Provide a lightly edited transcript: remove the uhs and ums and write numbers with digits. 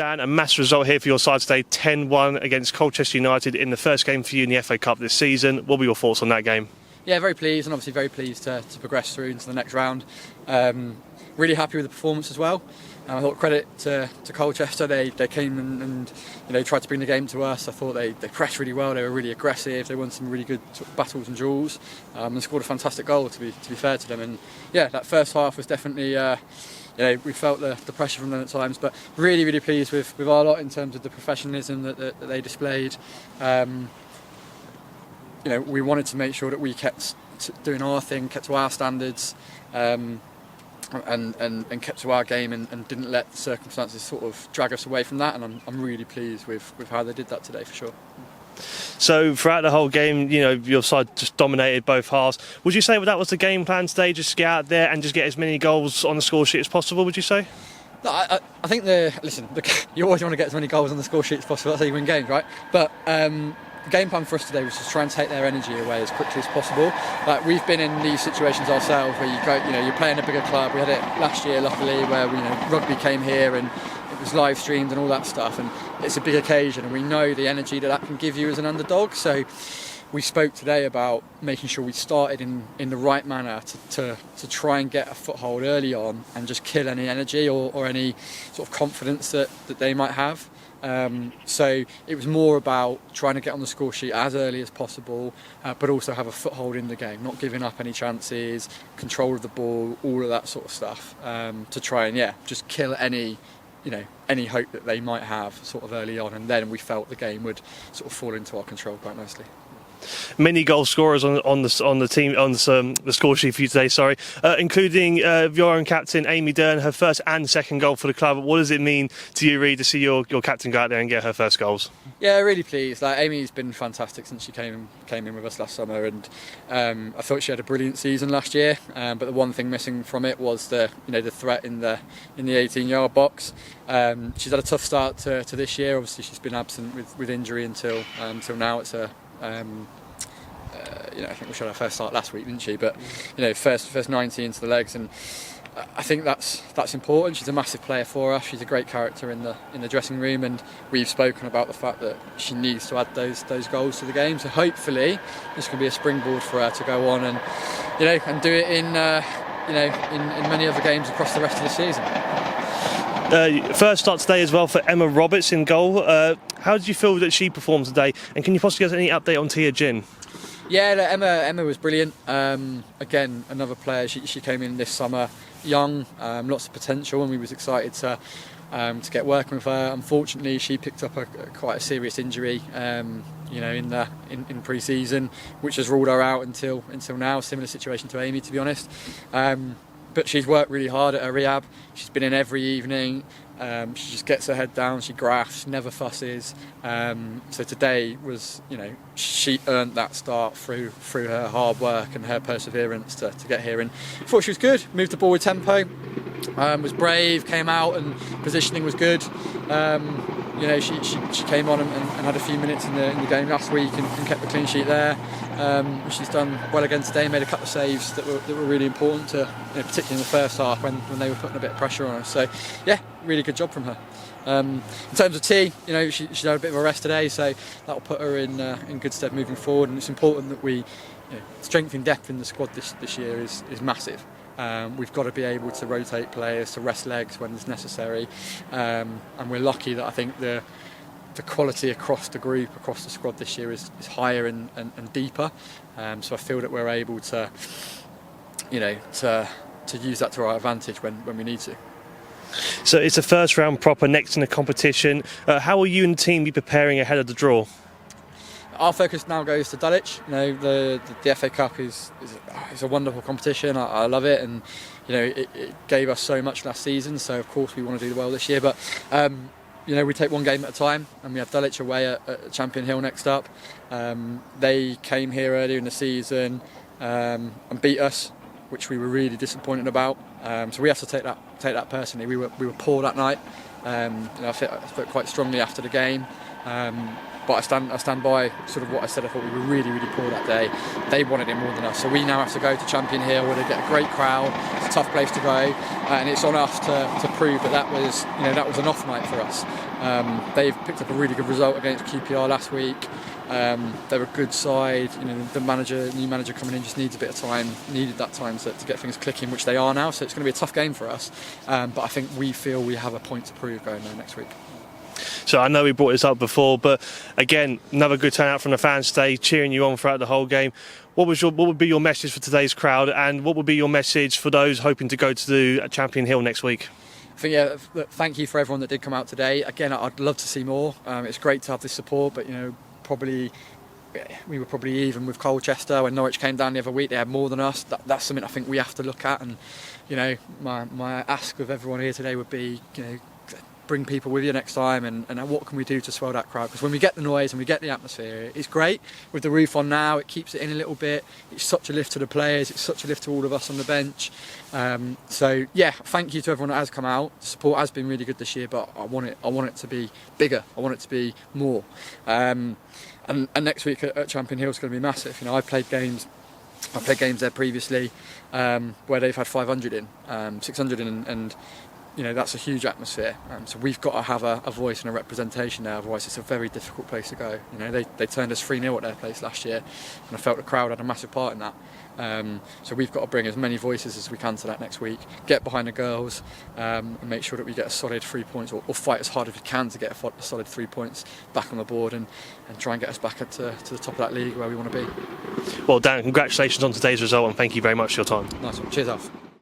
Dan, a massive result here for your side today, 10-1 against Colchester United in the first game for you in the FA Cup this season. What were your thoughts on that game? Yeah, very pleased, and obviously very pleased to progress through into the next round. Really happy with the performance as well. I thought credit to Colchester, they came and tried to bring the game to us. I thought they pressed really well, they were really aggressive, they won some really good battles and duels, and scored a fantastic goal to be fair to them. And yeah, that first half was definitely, we felt the pressure from them at times, but really pleased with our lot in terms of the professionalism that they displayed. We wanted to make sure that we kept doing our thing, kept to our standards, and kept to our game, and didn't let the circumstances sort of drag us away from that. And I'm really pleased with how they did that today, for sure. So throughout the whole game, your side just dominated both halves. Would you say that was the game plan today, just get out there and just get as many goals on the score sheet as possible, would you say? No, I think you always want to get as many goals on the score sheet as possible. That's how you win games, right? But the game plan for us today was to try and take their energy away as quickly as possible. Like, we've been in these situations ourselves where you're playing a bigger club. We had it last year, luckily, where rugby came here and it was live streamed and all that stuff, and it's a big occasion, and we know the energy that can give you as an underdog. So we spoke today about making sure we started in the right manner to try and get a foothold early on and just kill any energy or any sort of confidence that they might have. So it was more about trying to get on the score sheet as early as possible, but also have a foothold in the game, not giving up any chances, control of the ball, all of that sort of stuff, to try and just kill any hope that they might have sort of early on, and then we felt the game would sort of fall into our control quite nicely. Many goal scorers on the team on the score sheet for you today. Sorry, including your own captain Amy Dern, her first and second goal for the club. What does it mean to you, Reid, to see your captain go out there and get her first goals? Yeah, really pleased. Amy's been fantastic since she came in with us last summer, and I thought she had a brilliant season last year. But the one thing missing from it was the threat in the 18-yard box. She's had a tough start to this year. Obviously, she's been absent with injury until now. It's a I think we showed our first start last week, didn't she? But first 90 into the legs, and I think that's important. She's a massive player for us. She's a great character in the dressing room, and we've spoken about the fact that she needs to add those goals to the game. So hopefully this can be a springboard for her to go on and do it in many other games across the rest of the season. First start today as well for Emma Roberts in goal. How did you feel that she performed today? And can you possibly give us any update on Tia Jin? Yeah, Emma was brilliant. Again, another player. She came in this summer, young, lots of potential, and we was excited to get working with her. Unfortunately, she picked up quite a serious injury, in pre-season, which has ruled her out until now. Similar situation to Amy, to be honest. But she's worked really hard at her rehab. She's been in every evening. She just gets her head down, she grafts, never fusses. So today was, she earned that start through her hard work and her perseverance to get here. And I thought she was good, moved the ball with tempo, was brave, came out, and positioning was good. She came on and had a few minutes in the game last week and kept the clean sheet there. She's done well again today, made a couple of saves that were really important particularly in the first half when they were putting a bit of pressure on her. So yeah, really good job from her. In terms of T, she had a bit of a rest today, so that'll put her in good stead moving forward. And it's important that we strength and depth in the squad this year is massive. We've got to be able to rotate players, to rest legs when it's necessary, and we're lucky that I think the quality across the group, across the squad this year is higher and deeper. So I feel that we're able to use that to our advantage when we need to. So it's a first round proper next in the competition. How will you and the team be preparing ahead of the draw? Our focus now goes to Dulwich. The FA Cup is a wonderful competition. I love it, and it gave us so much last season. So of course we want to do well this year. But we take one game at a time, and we have Dulwich away at Champion Hill next up. They came here earlier in the season and beat us, which we were really disappointed about. So we have to take that personally. We were poor that night. I felt quite strongly after the game. But I stand by sort of what I said. I thought we were really, really poor that day. They wanted it more than us, so we now have to go to Champion Hill where they get a great crowd. It's a tough place to go, and it's on us to prove that was an off night for us. They've picked up a really good result against QPR last week. They're a good side. The new manager coming in just needs a bit of time. Needed that time to get things clicking, which they are now. So it's going to be a tough game for us. But I think we feel we have a point to prove going there next week. So I know we brought this up before, but again, another good turnout from the fans today, cheering you on throughout the whole game. What would be your message for today's crowd, and what would be your message for those hoping to go to the Champion Hill next week? I think, thank you for everyone that did come out today. Again, I'd love to see more. It's great to have this support, but we were probably even with Colchester when Norwich came down the other week. They had more than us. That's something I think we have to look at. And my ask of everyone here today would be, bring people with you next time, and what can we do to swell that crowd? Because when we get the noise and we get the atmosphere, it's great. With the roof on now, it keeps it in a little bit. It's such a lift to the players. It's such a lift to all of us on the bench. So yeah, thank you to everyone that has come out. The support has been really good this year, but I want it to be bigger. I want it to be more. And next week at Champion Hill is going to be massive. I've played games there previously where they've had 500 in, 600 in, and that's a huge atmosphere. So we've got to have a voice and a representation there. Otherwise, it's a very difficult place to go. They turned us 3-0 at their place last year, and I felt the crowd had a massive part in that. So we've got to bring as many voices as we can to that next week. Get behind the girls and make sure that we get a solid 3 points, or fight as hard as we can to get a solid 3 points back on the board, and try and get us back to the top of that league where we want to be. Well, Dan, congratulations on today's result, and thank you very much for your time. Nice one. Cheers, Alf.